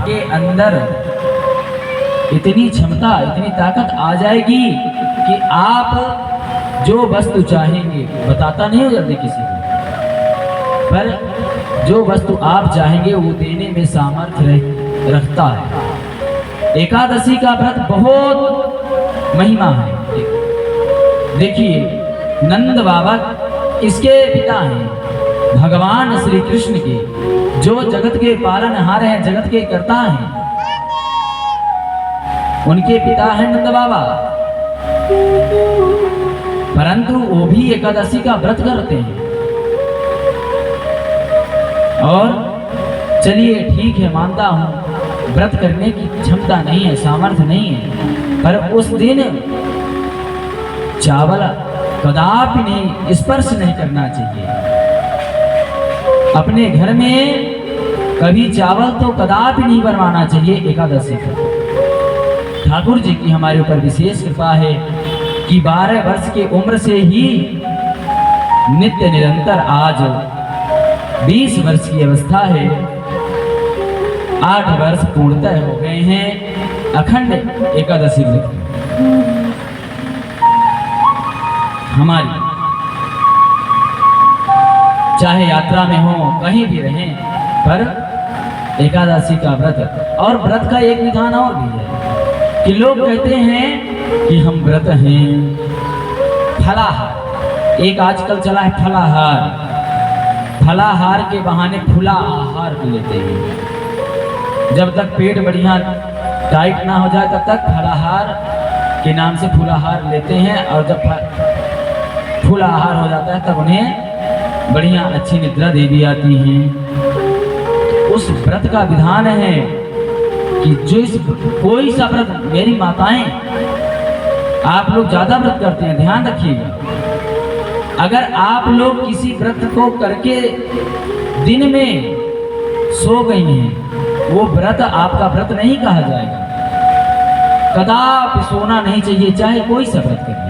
आपके अंदर इतनी क्षमता, इतनी ताकत आ जाएगी कि आप जो वस्तु चाहेंगे, बताता नहीं हो जल्दी किसी को, पर जो वस्तु आप चाहेंगे वो देने में सामर्थ्य रखता है। एकादशी का व्रत बहुत महिमा है। देखिए, नंद बाबा इसके पिता हैं, भगवान श्री कृष्ण के, जो जगत के पालनहार हैं, जगत के कर्ता हैं, उनके पिता हैं नंद बाबा। परंतु वो भी एकादशी का व्रत करते हैं। और चलिए ठीक है, मानता हूं व्रत करने की क्षमता नहीं है, सामर्थ्य नहीं है, पर उस दिन चावल कदापि नहीं, स्पर्श नहीं करना चाहिए। अपने घर में कभी चावल तो कदापि नहीं बनवाना चाहिए एकादशी को। ठाकुर जी की हमारे ऊपर विशेष कृपा है कि 12 वर्ष की उम्र से ही नित्य निरंतर, आज 20 वर्ष की अवस्था है, 8 वर्ष पूर्णतः हो गए हैं, अखंड एकादशी व्रत हमारी, चाहे यात्रा में हो, कहीं भी रहें, पर एकादशी का व्रत। और व्रत का एक विधान और भी है कि लोग कहते हैं कि हम व्रत हैं, फलाहार, एक आजकल चला है फलाहार, फलाहार के बहाने फुला आहार भी लेते हैं। जब तक पेट बढ़िया टाइट ना हो जाए तब तक फलाहार के नाम से फुलाहार लेते हैं, और जब फुल आहार हो जाता है तब उन्हें बढ़िया अच्छी निद्रा दे दी जाती है। उस व्रत का विधान है कि जो इस कोई सा व्रत, मेरी माताएं, आप लोग ज्यादा व्रत करते हैं, ध्यान रखिएगा। अगर आप लोग किसी व्रत को करके दिन में सो गई हैं, वो व्रत आपका व्रत नहीं कहा जाएगा। कदापि सोना नहीं चाहिए, चाहे कोई सा व्रत करिए।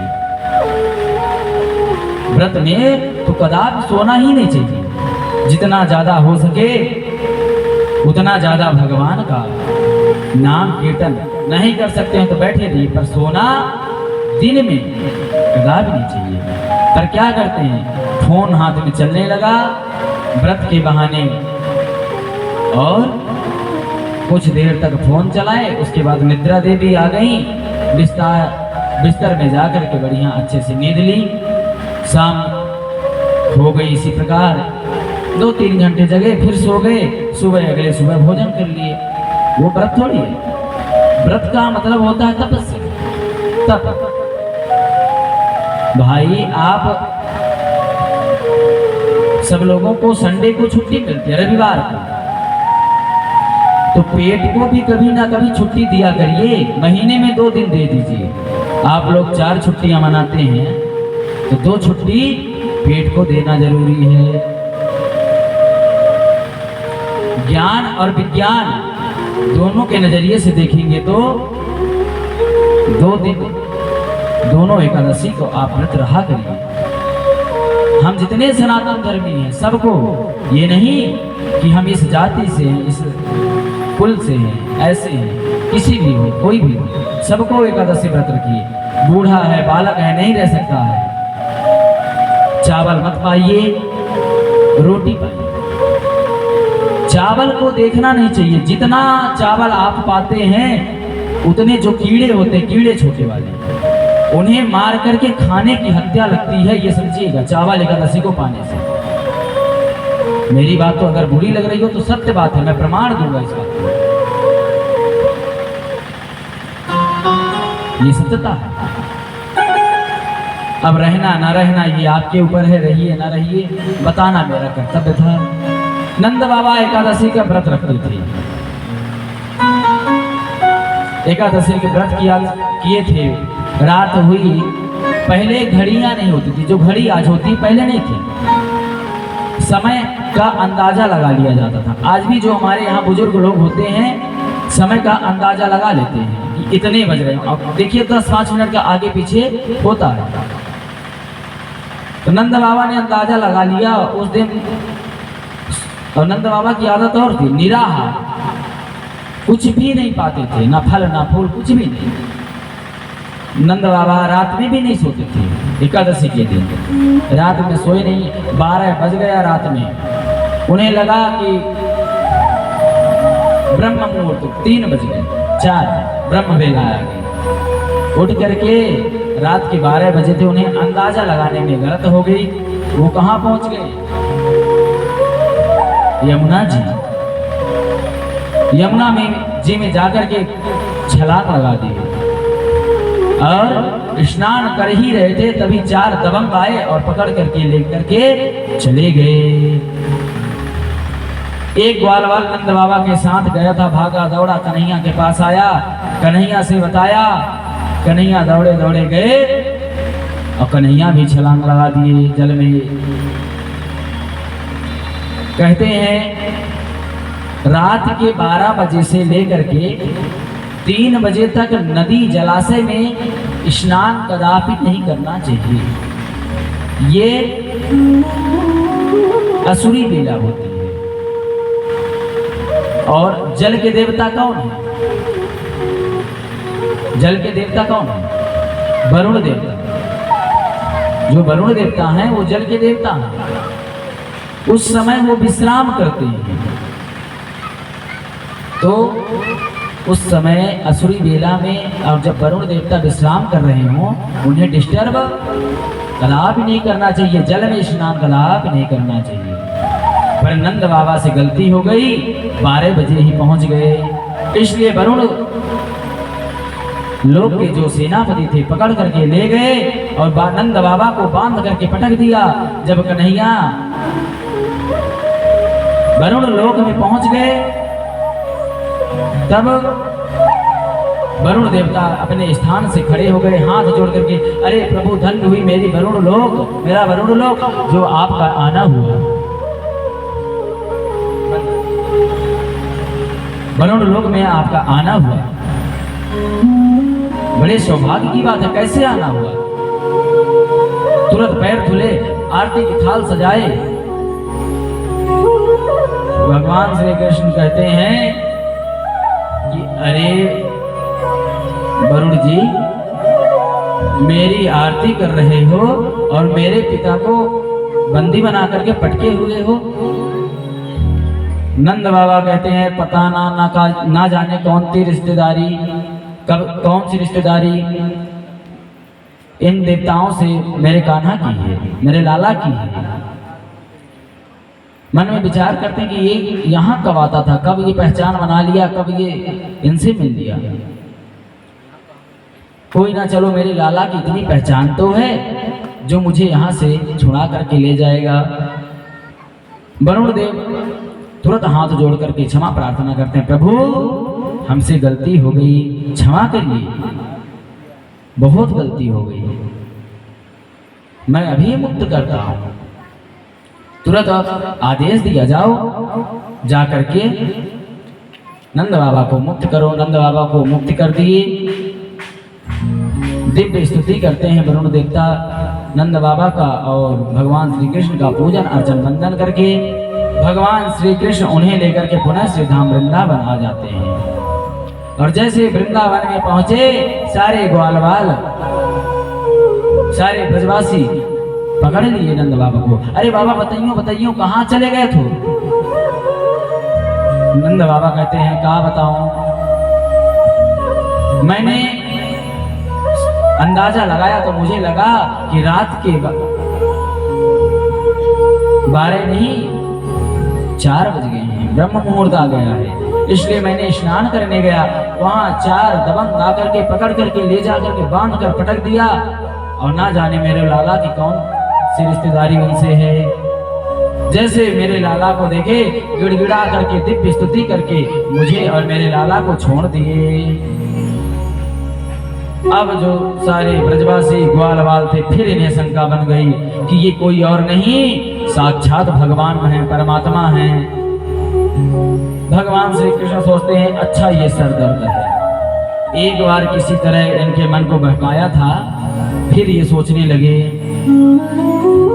व्रत में तो कदापि सोना ही नहीं चाहिए। जितना ज्यादा हो सके उतना ज्यादा भगवान का नाम कीर्तन, नहीं कर सकते हैं तो बैठे रहिए, पर सोना दिन में कदापि नहीं चाहिए। पर क्या करते हैं, फोन हाथ में चलने लगा व्रत के बहाने, और कुछ देर तक फोन चलाए, उसके बाद निद्रा देवी आ गई, बिस्तर में जाकर के बढ़िया अच्छे से नींद ली, शाम हो गई। इसी प्रकार 2-3 घंटे जगे, फिर सो गए, सुबह अगले सुबह भोजन कर लिए। वो व्रत थोड़ी है। व्रत का मतलब होता है तपस्या, तप। भाई, आप सब लोगों को संडे को छुट्टी मिलती है, रविवार को, तो पेट को भी कभी ना कभी छुट्टी दिया करिए। महीने में 2 दिन दे दीजिए। आप लोग 4 छुट्टियां मनाते हैं, तो 2 छुट्टी पेट को देना जरूरी है। ज्ञान और विज्ञान दोनों के नजरिए से देखेंगे तो 2 दिन दोनों एकादशी को आप व्रत रहा करिए। हम जितने सनातन धर्मी हैं, सबको, ये नहीं कि हम इस जाति से हैं, इस कुल से हैं, ऐसे हैं, किसी भी हो, कोई भी हो, सबको एकादशी व्रत रखिए। बूढ़ा है, बालक है, नहीं रह सकता है, चावल मत पाइए, रोटी पाइए। चावल को देखना नहीं चाहिए। जितना चावल आप पाते हैं, उतने जो कीड़े होते हैं, कीड़े छोटे वाले, उन्हें मार करके खाने की हत्या लगती है, ये समझिएगा, चावल एकादशी को पाने से। मेरी बात तो अगर बुरी लग रही हो तो सत्य बात है, मैं प्रमाण दूंगा इस बात को, ये सत्यता है। अब रहना ना रहना ये आपके ऊपर है, रहिए ना रहिए, बताना मेरा कर्तव्य था। नंद बाबा एकादशी का व्रत रखते थे। एकादशी के व्रत किए थे। रात हुई, पहले घड़ियां नहीं होती थी, जो घड़ी आज होती पहले नहीं थी। समय का अंदाजा लगा लिया जाता था। आज भी जो हमारे यहाँ बुजुर्ग लोग होते हैं, समय का अंदाजा लगा लेते हैं कि इतने बज रहे हैं। अब देखिए 10-5 मिनट का आगे पीछे होता है। तो नंद बाबा ने अंदाजा लगा लिया उस दिन। और नंद बाबा की आदत और थी, निराहार, कुछ भी नहीं पाते थे, ना फल ना फूल, कुछ भी नहीं। नंद बाबा रात में भी नहीं सोते थे। एकादशी के दिन रात में सोए नहीं। 12 बज गया रात में, उन्हें लगा कि ब्रह्म मुहूर्त 3 बज गए, 4 ब्रह्म वेला आ गई। उठ करके रात के 12 बजे थे, उन्हें अंदाजा लगाने में गलत हो गई। वो कहाँ पहुंच गए? यमुना जी। यमुना में जी में जाकर के छलांग लगा दी और स्नान कर ही रहे थे, तभी 4 दबंग आए और पकड़ करके लेकर के चले गए। एक ग्वालवाल नंद बाबा के साथ गया था, भागा दौड़ा कन्हैया के पास आया, कन्हैया से बताया। कन्हैया दौड़े दौड़े गए और कन्हैया भी छलांग लगा दिए जल में। कहते हैं रात के 12 बजे से लेकर के 3 बजे तक नदी जलाशय में स्नान कदापि नहीं करना चाहिए। ये असुरी बेला होती है। और जल के देवता कौन है? जल के देवता कौन है? वरुण देवता। जो वरुण देवता हैं वो जल के देवता हैं। उस समय वो विश्राम करते हैं, तो उस समय असुरी बेला में और जब वरुण देवता विश्राम कर रहे हों, उन्हें डिस्टर्ब कदापि नहीं करना चाहिए। जल में स्नान कदापि नहीं करना चाहिए। पर नंद बाबा से गलती हो गई, 12 बजे ही पहुंच गए। इसलिए वरुण लोग के जो सेनापति थे पकड़ करके ले गए और नंद बाबा को बांध करके पटक दिया। जब कन्हैया वरुण लोक में पहुंच गए, तब वरुण देवता अपने स्थान से खड़े हो गए, हाथ जोड़ करके, अरे प्रभु धन्य हुई मेरी वरुण लोक, मेरा वरुण लोक जो आपका आना हुआ। वरुण लोक में आपका आना हुआ, बड़े सौभाग्य की बात है। कैसे आना हुआ? तुरंत पैर धुले, आरती की थाल सजाए। भगवान श्री कृष्ण कहते हैं कि अरे वरुण जी, मेरी आरती कर रहे हो और मेरे पिता को बंदी बना करके पटके हुए हो। नंद बाबा कहते हैं पता ना जाने कौन सी रिश्तेदारी, कब कौन सी रिश्तेदारी इन देवताओं से मेरे कान्हा की है, मेरे लाला की है। मन में विचार करते हैं कि ये यहाँ कब आता था, कब ये पहचान बना लिया, कब ये इनसे मिल लिया। कोई ना, चलो मेरे लाला की इतनी पहचान तो है जो मुझे यहाँ से छुड़ा करके ले जाएगा। वरुण देव तुरंत हाथ जोड़ करके क्षमा प्रार्थना करते हैं, प्रभु हमसे गलती हो गई, क्षमा करिए, बहुत गलती हो गई, मैं अभी मुक्त करता हूँ। तुरंत आदेश दिया, जाओ जा करके नंद बाबा को मुक्त करो। नंद बाबा को मुक्त कर दिए। दिव्य स्तुति करते हैं वरुण देवता नंद बाबा का और भगवान श्री कृष्ण का पूजन अर्चन वंदन करके भगवान श्री कृष्ण उन्हें लेकर के पुनः श्री धाम वृंदावन आ जाते हैं। और जैसे वृंदावन में पहुंचे, सारे ग्वालवाल, सारे ब्रजवासी पकड़ लिए नंद बाबा को। अरे बाबा बताइयो बताइयो, कहाँ चले गए थे? नंद बाबा कहते हैं, कहा बताऊं, मैंने अंदाजा लगाया तो मुझे लगा कि रात के 12 नहीं 4 बज गए हैं, ब्रह्म मुहूर्त आ गया है, इसलिए मैंने स्नान करने गया, वहां 4 दबंग आकर के पकड़ करके ले जा करके बांध कर पटक दिया। और ना जाने मेरे लाला की कौन सी रिश्तेदारी उनसे है। जैसे मेरे लाला को देखे, गिड़गिड़ा करके दिव्य स्तुति करके मुझे और मेरे लाला को छोड़ दिए। अब जो सारे ब्रजवासी ग्वालवाल थे, फिर इन्हें शंका बन गई कि ये कोई और नहीं, साक्षात भगवान हैं, परमात्मा हैं। भगवान श्री कृष्ण सोचते हैं, अच्छा ये सरदर्द है, एक बार किसी तरह इनके मन को बहकाया था, फिर ये सोचने लगे,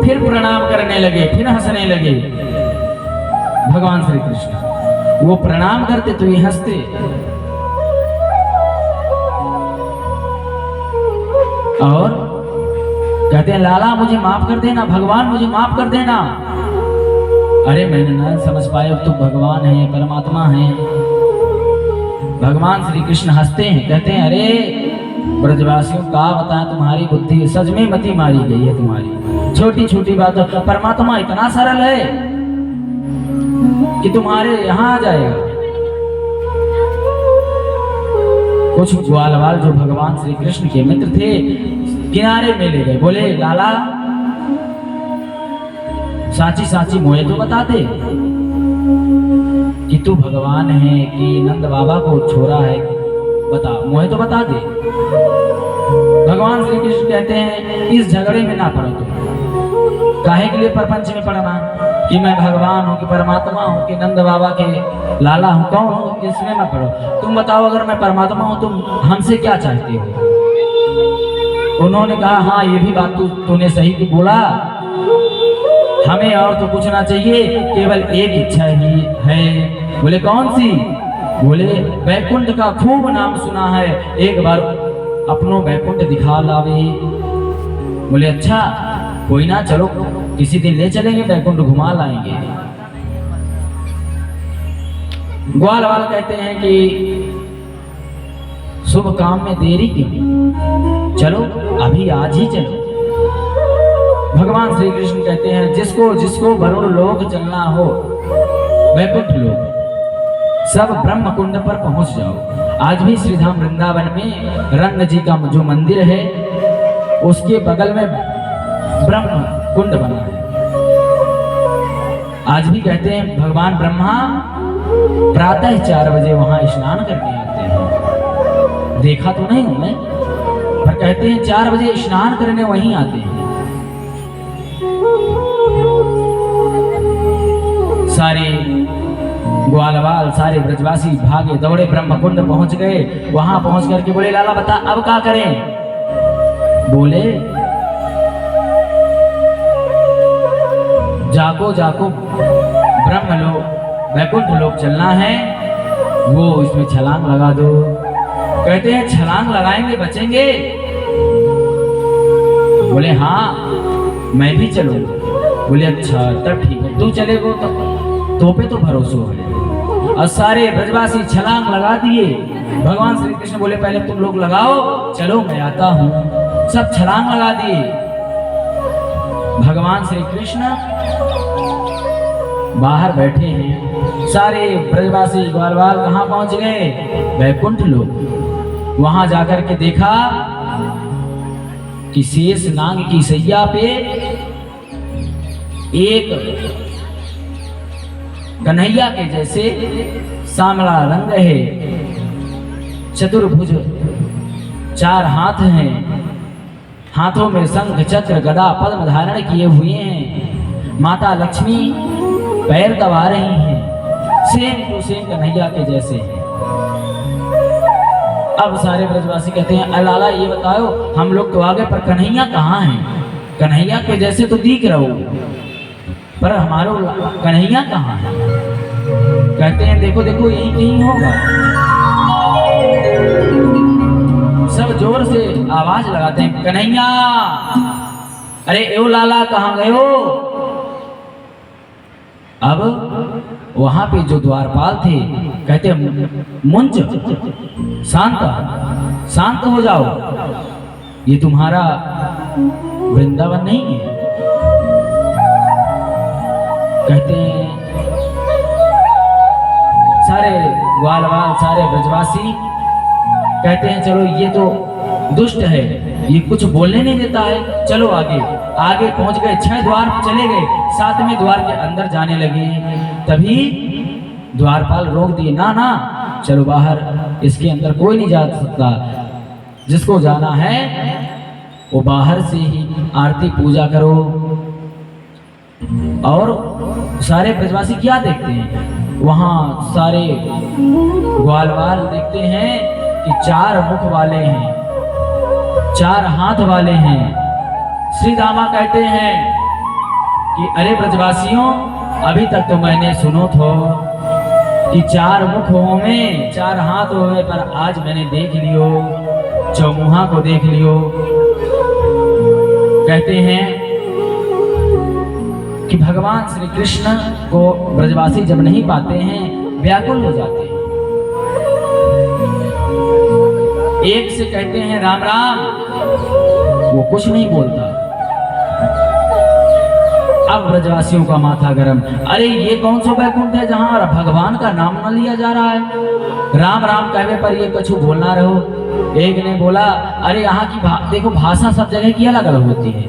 फिर प्रणाम करने लगे, फिर हंसने लगे। भगवान श्री कृष्ण वो प्रणाम करते तो ये हंसते। और कहते हैं लाला मुझे माफ कर देना, भगवान मुझे माफ कर देना। अरे मैंने ना समझ पाए तू भगवान है, परमात्मा है। भगवान श्री कृष्ण हंसते हैं, कहते हैं अरे ब्रजवासियों का बताएं तुम्हारी बुद्धि सच में मति मारी गई है तुम्हारी। छोटी छोटी बातों परमात्मा इतना सरल है कि तुम्हारे यहाँ आ जाएगा। कुछ ग्वालवाल जो भगवान श्री कृष्ण के मित्र थे किनारे में ले गए, बोले लाला साची साची मोए तो बता दे कि तू भगवान है कि नंद बाबा को छोड़ा है, बता मोए तो बता दे। भगवान श्री कृष्ण कहते हैं इस झगड़े में ना पड़ो तुम। काहे के लिए प्रपंच में पड़ना कि मैं भगवान हूँ कि परमात्मा हूँ कि नंद बाबा के लाला हूँ, कौन हूँ, इसमें मत पड़ो। तुम बताओ अगर मैं परमात्मा हूँ तुम हमसे क्या चाहते हो? उन्होंने कहा हाँ ये भी बात तूने सही की बोला, हमें और तो पूछना चाहिए, केवल एक इच्छा ही है। बोले कौन सी? बोले बैकुंठ का खूब नाम सुना है, एक बार अपनो बैकुंठ दिखा लावे। बोले अच्छा कोई ना, चलो किसी दिन ले चलेंगे, बैकुंठ घुमा लाएंगे। ग्वालवाल कहते हैं कि शुभ काम में देरी क्यों, चलो अभी आज ही चलो। भगवान श्री कृष्ण कहते हैं जिसको जिसको वरुण लोक चलना हो, वैकुंठ लोक, सब ब्रह्म कुंड पर पहुंच जाओ। आज भी श्रीधाम वृंदावन में रंग जी का जो मंदिर है उसके बगल में ब्रह्म कुंड बना है। आज भी कहते हैं भगवान ब्रह्मा प्रातः 4 बजे वहां स्नान करने आते हैं। देखा तो नहीं हूं मैं, पर कहते हैं 4 बजे स्नान करने वहीं आते हैं। सारे ग्वालवाल सारे ब्रजवासी भागे दौड़े, ब्रह्म कुंड पहुंच गए। वहां पहुंच करके बोले लाला बता अब क्या करें? बोले जाको जाको ब्रह्म लोक वैकुंठ लोक चलना है, वो इसमें छलांग लगा दो। कहते हैं छलांग लगाएंगे बचेंगे? बोले हाँ मैं भी चलूंगा। बोले अच्छा तब ठीक है, तू चलेगो तो पे तो भरोसा है। और सारे ब्रजवासी छलांग लगा दिए। भगवान श्री कृष्ण बोले पहले तुम लोग लगाओ, चलो मैं आता हूं। सब छलांग लगा दिए। भगवान श्री कृष्ण बाहर बैठे हैं, सारे ब्रजवासी ग्वालवाल कहां पहुंच गए? वैकुंठ लोक। वहां जाकर के देखा कि शेष नाग की सैया पे एक कन्हैया के जैसे सांवला रंग है, चतुर्भुज 4 हाथ हैं, हाथों में शंख चक्र गदा पद्म धारण किए हुए हैं। माता लक्ष्मी पैर दबा रही हैं, सेम टू सेम कन्हैया के जैसे हैं। अब सारे ब्रजवासी कहते हैं लाला ये बताओ हम लोग तो आगे पर कन्हैया कहाँ हैं? कन्हैया के जैसे तो दिख रहो पर हमारो कन्हैया कहाँ है? कहते हैं देखो देखो यही कहीं होगा। सब जोर से आवाज लगाते हैं कन्हैया, अरे एओ लाला कहाँ गए हो? अब वहां पे जो द्वारपाल थे कहते मुंज शांत शांत हो जाओ, ये तुम्हारा वृंदावन नहीं है। कहते हैं सारे ग्वालवाल सारे ब्रजवासी कहते हैं चलो ये तो दुष्ट है, ये कुछ बोलने नहीं देता है, चलो आगे। आगे पहुंच गए, 6 द्वार चले गए, 7वें द्वार के अंदर जाने लगे। तभी द्वारपाल रोक दिए, ना ना चलो बाहर, इसके अंदर कोई नहीं जा सकता, जिसको जाना है वो बाहर से ही आरती पूजा करो। और सारे ब्रजवासी क्या देखते हैं? वहां सारे ग्वालवाल देखते हैं कि 4 मुख वाले हैं, 4 हाथ वाले हैं। श्री दामा कहते हैं कि अरे ब्रजवासियों अभी तक तो मैंने सुनो थो कि चार मुख हो में, चार हाथ हो में, पर आज मैंने देख लियो, चौमुहा को देख लियो। कहते हैं कि भगवान श्री कृष्ण को ब्रजवासी जब नहीं पाते हैं व्याकुल हो जाते हैं। एक से कहते हैं राम राम, वो कुछ नहीं बोलता। अब ब्रजवासियों का माथा गरम, अरे ये कौन सा वैकुंठ है जहां भगवान का नाम न लिया जा रहा है? राम राम कहने पर ये कछु बोलना रहो। एक ने बोला, अरे यहाँ की देखो भाषा सब जगह की अलग अलग होती है,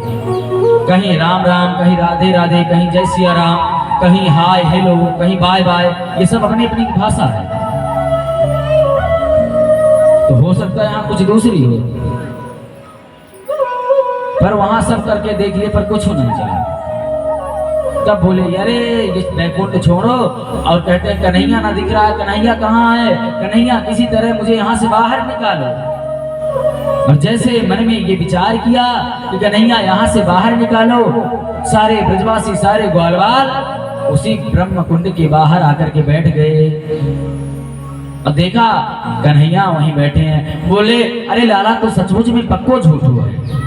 कहीं राम राम, कहीं राधे राधे, कहीं जय सिया राम, कहीं हाय हेलो, कहीं बाय बाय, ये सब अपनी अपनी भाषा है। तो हो सकता है यहाँ कुछ दूसरी हो, पर वहां सब करके देख लिए पर कुछ नहीं चला। तब बोले, अरे ये बैकुंठ छोड़ो, और कहते हैं कन्हैया ना दिख रहा है, कन्हैया कहाँ है? कन्हैया किसी तरह मुझे यहाँ से बाहर निकालो। और जैसे मन में ये विचार किया कि कन्हैया यहाँ से बाहर निकालो, सारे ब्रजवासी, सारे ग्वालवाल उसी ब्रह्म कुंड के बाहर आकर के बैठ गए। और देखा कन्हैया वहीं बैठे हैं। बोले, अरे लाला तो सचमुच में पक्को झूठ हुआ है,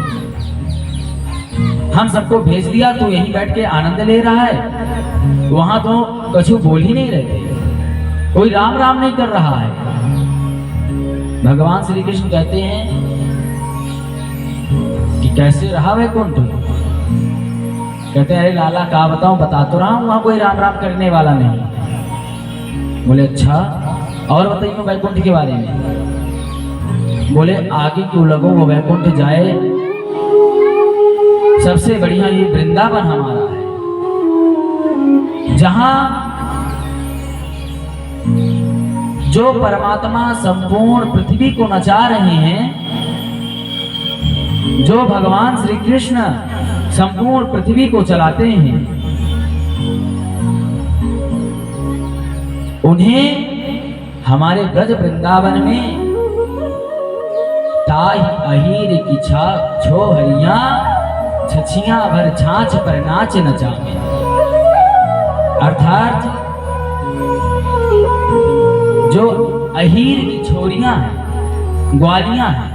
हम सबको भेज दिया, तू यहीं बैठ के आनंद ले रहा है, वहां तो कछु बोल ही नहीं रहे, कोई राम राम नहीं कर रहा है। भगवान श्री कृष्ण कहते हैं कि कैसे रहा वैकुंठ? कहते हैं, अरे लाला का बताऊं, बता तो रहा हूं, वहां कोई राम राम करने वाला नहीं। बोले, अच्छा और बताइए वैकुंठ के बारे में। बोले, आगे क्यों लगो, वो वैकुंठ जाए, सबसे बढ़िया ये वृंदावन हमारा है, जहां जो परमात्मा संपूर्ण पृथ्वी को नचा रहे हैं, जो भगवान श्री कृष्ण संपूर्ण पृथ्वी को चलाते हैं, उन्हें हमारे ब्रज वृंदावन में ताही अहीर की छो हरिया, छछियां भर छाछ पर नाच नचावे। अर्थात जो अहीर की छोरियां हैं, ग्वालियां हैं,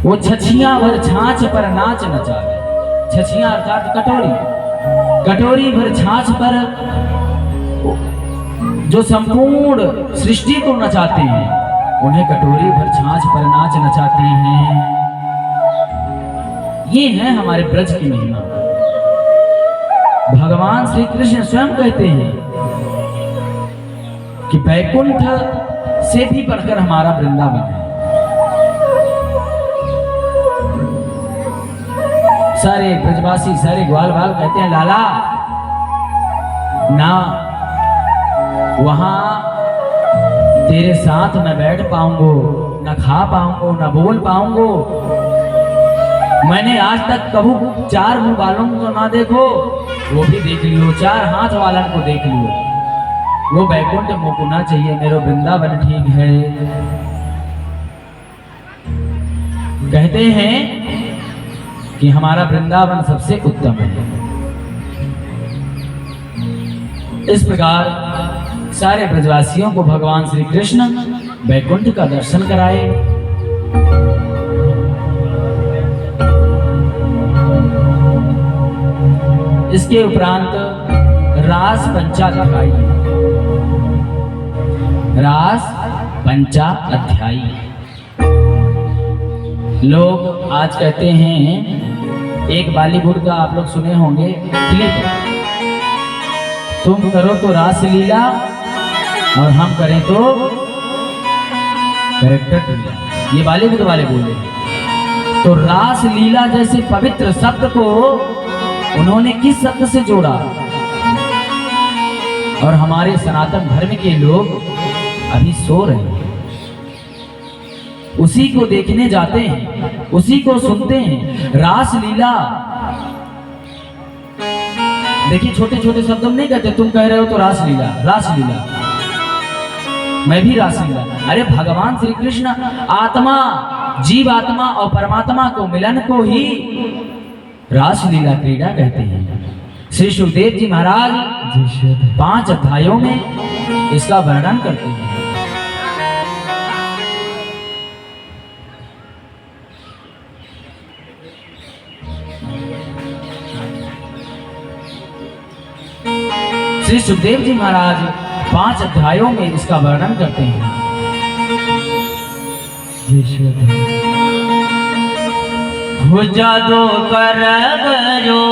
वो छछियां भर छाछ पर नाच नचावे। छछियां अर्थात कटोरी, कटोरी भर छाछ पर जो संपूर्ण सृष्टि को नचाते हैं, उन्हें कटोरी भर छाछ पर नाच नचाते हैं। ये है हमारे ब्रज की महिमा। भगवान श्री कृष्ण स्वयं कहते हैं कि वैकुंठ से भी बढ़कर हमारा वृंदावन है। सारे ब्रजवासी, सारे ग्वाल बाल कहते हैं, लाला ना वहां तेरे साथ मैं बैठ पाऊंगो, न खा पाऊंगो, न बोल पाऊंगो। मैंने आज तक कबू चार मुंह वालों को ना देखो, वो भी देख लियो, चार हाथ वालों को देख लियो। वो बैकुंठ मुकुना चाहिए, मेरा वृंदावन ठीक है। कहते हैं कि हमारा वृंदावन सबसे उत्तम है। इस प्रकार सारे ब्रजवासियों को भगवान श्री कृष्ण बैकुंठ का दर्शन कराए। इसके उपरांत रास पंचाध्यायी, रास पंचाध्यायी लोग आज कहते हैं, एक बॉलीवुड का आप लोग सुने होंगे क्लिप, तुम करो तो रास लीला और हम करें तो कैरेक्टर लीला, ये बॉलीवुड वाले बोले। तो रास लीला जैसे पवित्र शब्द को उन्होंने किस शब्द से जोड़ा? और हमारे सनातन धर्म के लोग अभी सो रहे हैं, उसी को देखने जाते हैं, उसी को सुनते हैं। रास लीला, देखिए छोटे छोटे शब्द हम नहीं कहते, तुम कह रहे हो तो रास लीला, रास लीला, मैं भी रास लीला। अरे भगवान श्री कृष्ण आत्मा, जीव आत्मा और परमात्मा को मिलन को ही रास लीला क्रीड़ा कहते हैं। श्री सुखदेव जी महाराज 5 अध्यायों में इसका वर्णन करते हैं। श्री सुखदेव जी महाराज 5 अध्यायों में इसका वर्णन करते हैं। जादू कर गयो,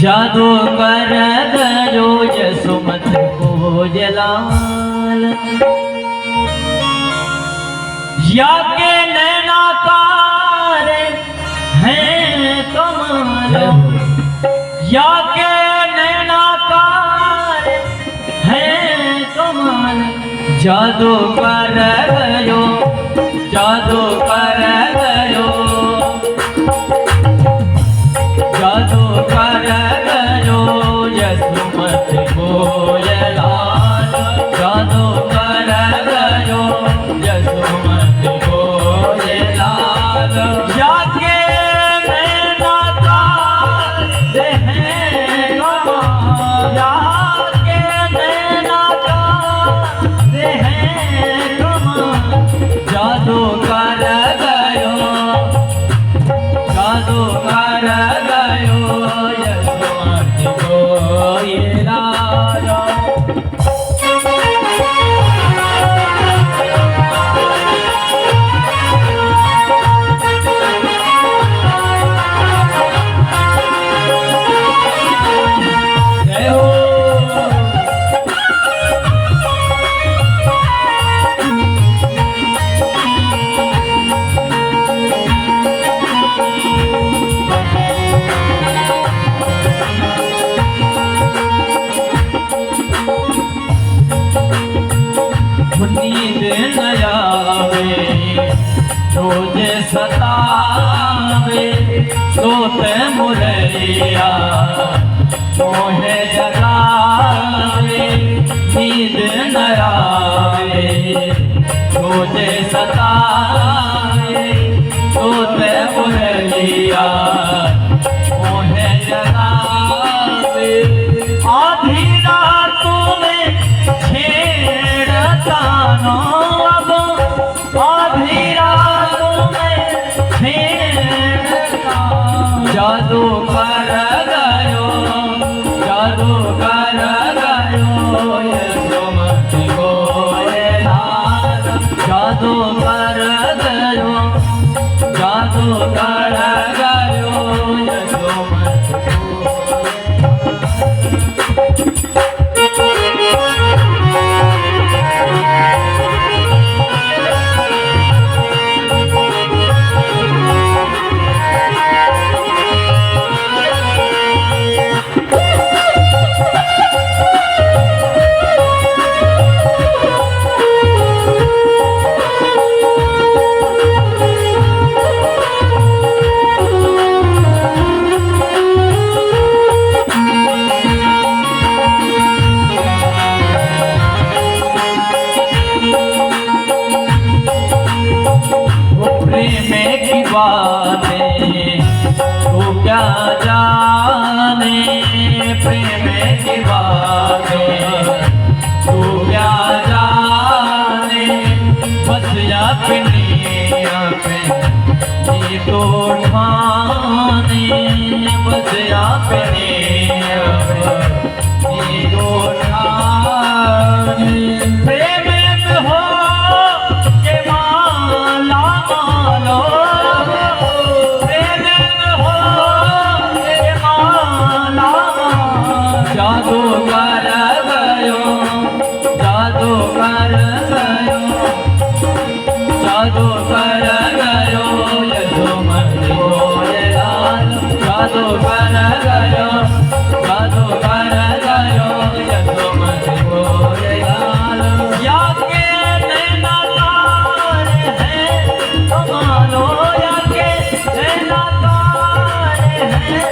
जादू कर गयो यशोमत को जलाल, या के नैनाकार हैं कमाल, या के नैनाकार हैं कमाल, जादू कर गयो, जादू कर गयो, जादू कर गयो यशोमत को जलाल, जादू कर गयो यशोमत को जलाल, जाके जादू कर गयो, जादू कर गयो यशोमत को ये राजा। नींद न आवे रोज सतावे, सोते मुरैया मोहे जगावे, नींद न आवे रोज सतावे, सोते मुरैया मोहे जगावे, आधी रातों में छेड़तानो, अब आधी रातों में छेड़ता, जादू कर गयो, जादू कर गयो यशोमत को जलाल, जादू कर गयो, जादू कर गयो यशोमत को। प्रेम की बातें तू क्या जाने, प्रेम की बातें तू क्या जाने, बस अपनी अपनी तो ठाने, बस अपनी अपनी तो ठाने, प्रेम में हो के माला मालो, प्रेम में हो के माला, जादू कर गयो, जादू कर गयो, जादू कर गयो यशोमत को जलाल, जादू कर गयो, जादू कर गयो यशोमत को जलाल, या के नैनाकार हैं कमालो, या के नैनाकार हैं,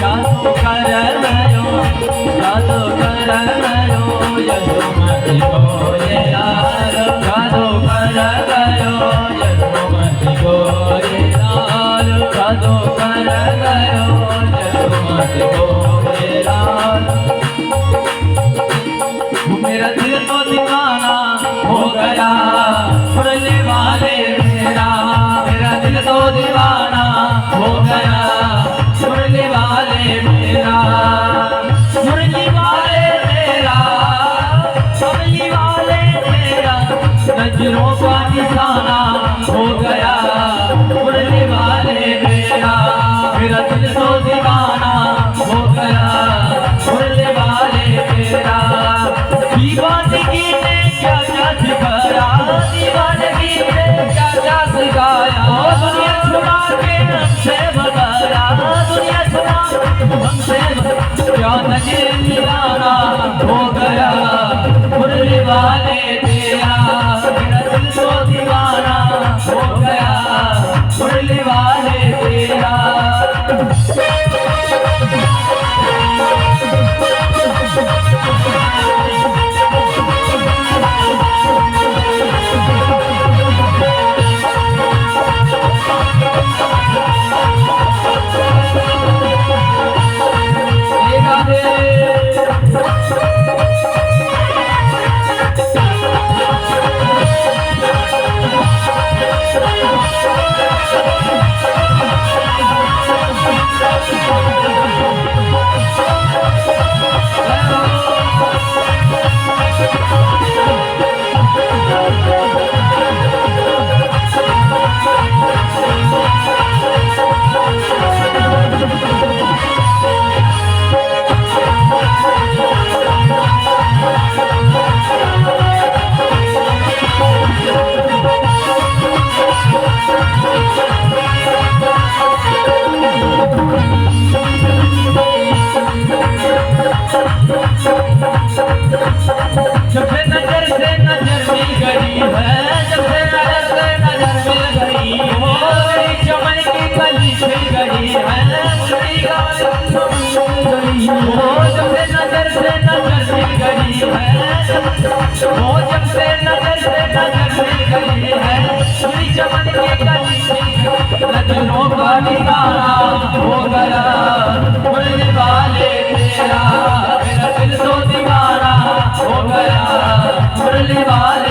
जादू कर गयो, जादू कर गयो यशोमत को जलाल, जादू कर गयो यशोमत को जलाल, जादू कर दिल तो दीवाना हो गया मुरली वाले मेरा दिल तो दीवाना हो गया मुरली वाले मेरा मुरली वाले मेरा मुरली वाले मेरा नजरों का निशाना हो गया मुरली वाले मेरा दिल तो दीवाना हो गया मुरली वाले मेरा दीवानगी ने क्या क्या सिखाया दीवानगी ने क्या क्या सिखाया दुनिया छुड़ा के हमसे भगाया दुनिया छुड़ा हमसे क्या नजर मिलाना हो गया मुरली वाले तेरा मेरा दिल तो दीवाना हो गया मुरली वाले तेरा जब से नजर मिल गई है जब से नजर मिल गई हो मेरी चमन की कली खिल गई है मुरली गई हो जब से नजर मिल गई है हो जब से नजर मिल गई है मेरी चमन की कली नजरों का निगारा हो गया मुरली वाले तेरा मेरा दिल तो दीवाना हो गया मुरली वाले